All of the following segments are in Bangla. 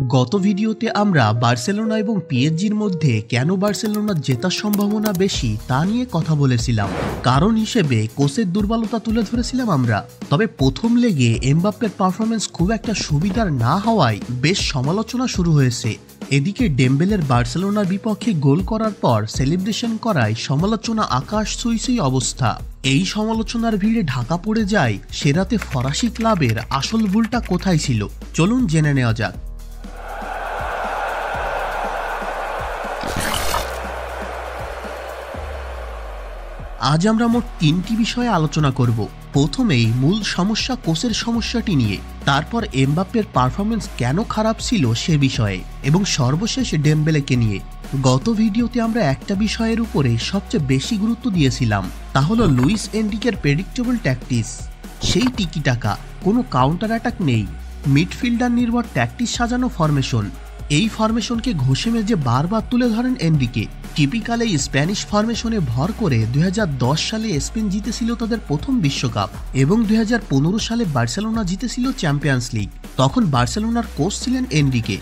গত ভিডিওতে আমরা বার্সেলোনা এবং পিএসজির মধ্যে কেন বার্সেলোনা জেতার সম্ভাবনা বেশি তা নিয়ে কথা বলেছিলাম। কারণ হিসেবে কোচের দুর্বলতা তুলে ধরেছিলাম আমরা। তবে প্রথম লেগে এমবাপ্পের পারফরমেন্স খুব একটা সুবিধার না হওয়ায় বেশ সমালোচনা শুরু হয়েছে। এদিকে ডেম্বেলের বার্সেলোনার বিপক্ষে গোল করার পর সেলিব্রেশন করায় সমালোচনা আকাশ ছুঁই অবস্থা। এই সমালোচনার ভিড়ে ঢাকা পড়ে যায় সেরাতে ফরাসি ক্লাবের আসল ভুলটা কোথায় ছিল। চলুন জেনে নেওয়া যাক। আজ আমরা মোট তিনটি বিষয়ে আলোচনা করব। প্রথমেই মূল সমস্যা কোচের সমস্যাটি নিয়ে, তারপর এমবাপ্পের পারফরমেন্স কেন খারাপ ছিল সে বিষয়ে, এবং সর্বশেষ ডেম্বেলেকে নিয়ে। গত ভিডিওতে আমরা একটা বিষয়ের উপরে সবচেয়ে বেশি গুরুত্ব দিয়েছিলাম, তা হলো লুইস এনরিকের প্রেডিক্টেবল ট্যাকটিক্স। সেই টিকি টাকা, কোনো কাউন্টার অ্যাটাক নেই, মিডফিল্ডার নির্ভর ট্যাকটিক্স সাজানো ফরমেশন। এই ফরমেশনকে ঘষে মেজে বারবার তুলে ধরেন এনরিকে। টিপিক্যাল এই স্প্যানিশ ফরমেশনে ভর করে 2010 সালে স্পেন জিতেছিল তাদের প্রথম বিশ্বকাপ, এবং 2015 সালে বার্সেলোনা জিতেছিল চ্যাম্পিয়ন্স লিগ। তখন বার্সেলোনার কোচ ছিলেন এনরিকে।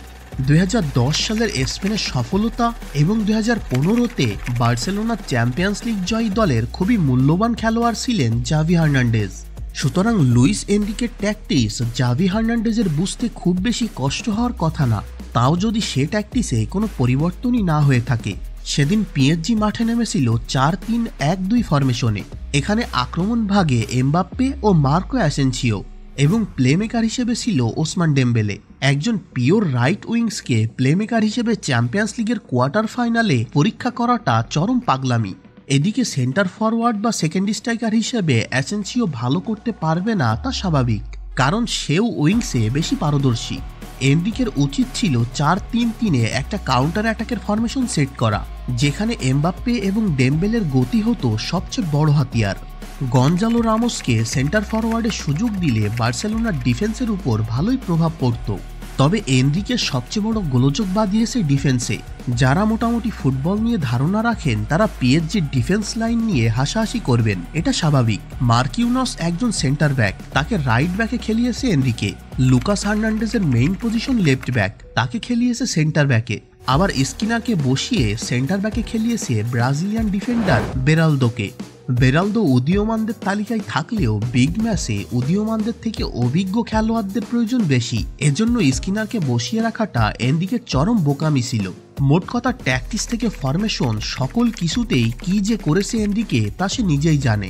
2010 সালের স্পেনের সফলতা এবং 2015তে বার্সেলোনার চ্যাম্পিয়ন্স লিগ জয়ী দলের খুবই মূল্যবান খেলোয়াড় ছিলেন জাভি হার্নান্ডেজ। সুতরাং লুইস এনরিকের ট্যাকটিক্স জাভি হার্নান্ডেজের বুঝতে খুব বেশি কষ্ট হওয়ার কথা না। তাও যদি সে ট্যাকটিক্সে কোনো পরিবর্তনই না হয়ে থাকে। সেদিন পিএসজি মাঠে নেমেছিল 4-3-1-2 ফরমেশনে। এখানে আক্রমণ ভাগে এমবাপ্পে ও মার্কো অ্যাসেনসিও, এবং প্লেমেকার হিসেবে ছিল ওসমান ডেম্বেলে। একজন পিওর রাইট উইংসকে প্লেমেকার হিসেবে চ্যাম্পিয়ন্স লিগের কোয়ার্টার ফাইনালে পরীক্ষা করাটা চরম পাগলামি। এদিকে সেন্টার ফরওয়ার্ড বা সেকেন্ড স্ট্রাইকার হিসেবে অ্যাসেনসিও ভালো করতে পারবে না তা স্বাভাবিক, কারণ সেও উইংসে বেশি পারদর্শী। এনরিকের উচিত ছিল 4-3-3-এ একটা কাউন্টার অ্যাটাকের ফরমেশন সেট করা, যেখানে এমবাপ্পে এবং ডেম্বেলের গতি হতো সবচেয়ে বড় হাতিয়ার। গঞ্জালো রামোসকে সেন্টার ফরওয়ার্ডের সুযোগ দিলে বার্সেলোনার ডিফেন্সের উপর ভালোই প্রভাব পড়ত। তবে এনরিকের সবচেয়ে বড় গোলযোগ বাঁধিয়েছে ডিফেন্সে। যারা মোটামুটি ফুটবল নিয়ে ধারণা রাখেন তারা পিএসজির ডিফেন্স লাইন নিয়ে হাসাহাসি করবেন, এটা স্বাভাবিক। মার্কিউনস একজন সেন্টার ব্যাক, তাকে রাইট ব্যাকে খেলিয়েছে এনরিকে। লুকাস হার্নান্ডেজের মেইন পজিশন লেফট ব্যাক, তাকে খেলিয়েছে সেন্টার ব্যাকে। আবার স্কিনারকে বসিয়ে সেন্টার ব্যাকে খেলিয়েছে ব্রাজিলিয়ান ডিফেন্ডার বেরালদোকে। বেরালদো উদীয়মানদের তালিকায় থাকলেও বিগ ম্যাচে উদীয়মানদের থেকে অভিজ্ঞ খেলোয়াড়দের প্রয়োজন বেশি। এজন্য স্কিনারকে বসিয়ে রাখাটা এনরিকের চরম বোকামি ছিল। মোট কথা ট্যাকটিক্স থেকে ফরমেশন সকল কিছুতেই কি যে করেছে এনরিকে তা সে নিজেই জানে।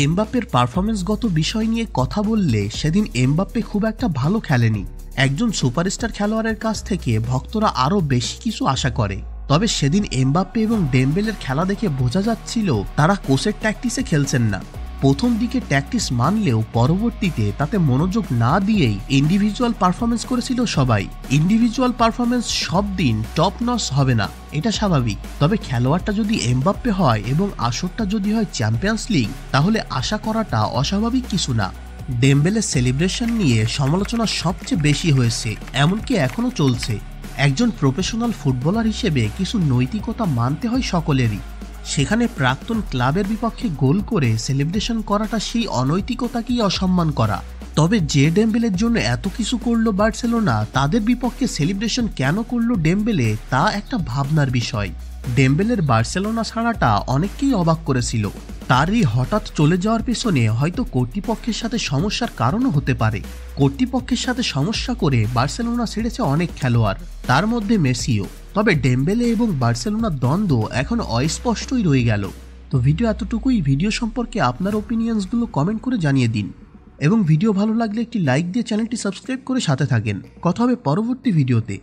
এমবাপ্পের পারফরমেন্সগত বিষয় নিয়ে কথা বললে সেদিন এমবাপ্পে খুব একটা ভালো খেলেনি। একজন সুপারস্টার খেলোয়াড়ের কাছ থেকে ভক্তরা আরও বেশি কিছু আশা করে। তবে সেদিন এমবাপ্পে এবং ডেম্বেলের খেলা দেখে বোঝা যাচ্ছিল তারা কোচের ট্যাকটিক্সে খেলছেন না। প্রথম দিকে ট্যাকটিক্স মানলেও পরবর্তীতে তাতে মনোযোগ না দিয়েই ইন্ডিভিজুয়াল পারফরমেন্স করেছিল সবাই। ইন্ডিভিজুয়াল পারফরমেন্স সব দিন টপ নচ হবে না, এটা স্বাভাবিক। তবে খেলোয়াড়টা যদি এমবাপ্পে হয় এবং আসরটা যদি হয় চ্যাম্পিয়ন্স লিগ, তাহলে আশা করাটা অস্বাভাবিক কিছু না। ডেম্বেলের সেলিব্রেশন নিয়ে সমালোচনা সবচেয়ে বেশি হয়েছে, এমনকি এখনও চলছে। একজন প্রফেশনাল ফুটবলার হিসেবে কিছু নৈতিকতা মানতে হয় সকলেরই। সেখানে প্রাক্তন ক্লাবের বিপক্ষে গোল করে সেলিব্রেশন করাটা সেই অনৈতিকতাকেই অসম্মান করা। তবে যে ডেম্বেলের জন্য এত কিছু করলো বার্সেলোনা, তাদের বিপক্ষে সেলিব্রেশন কেন করলো ডেম্বেলে তা একটা ভাবনার বিষয়। ডেম্বেলের বার্সেলোনা ছাড়াটা অনেককেই অবাক করেছিল। তারই হঠাৎ চলে যাওয়ার পেছনে হয়তো কর্তৃপক্ষের সাথে সমস্যার কারণও হতে পারে। কর্তৃপক্ষের সাথে সমস্যা করে বার্সেলোনা ছেড়েছে অনেক খেলোয়াড়, তার মধ্যে মেসিও। তবে ডেম্বেলে এবং বার্সেলোনার দ্বন্দ্ব এখন অস্পষ্টই রয়ে গেল। তো ভিডিও এতটুকুই। ভিডিও সম্পর্কে আপনার ওপিনিয়ন্সগুলো কমেন্ট করে জানিয়ে দিন, এবং ভিডিও ভালো লাগলে একটি লাইক দিয়ে চ্যানেলটি সাবস্ক্রাইব করে সাথে থাকেন। কথা হবে পরবর্তী ভিডিওতে।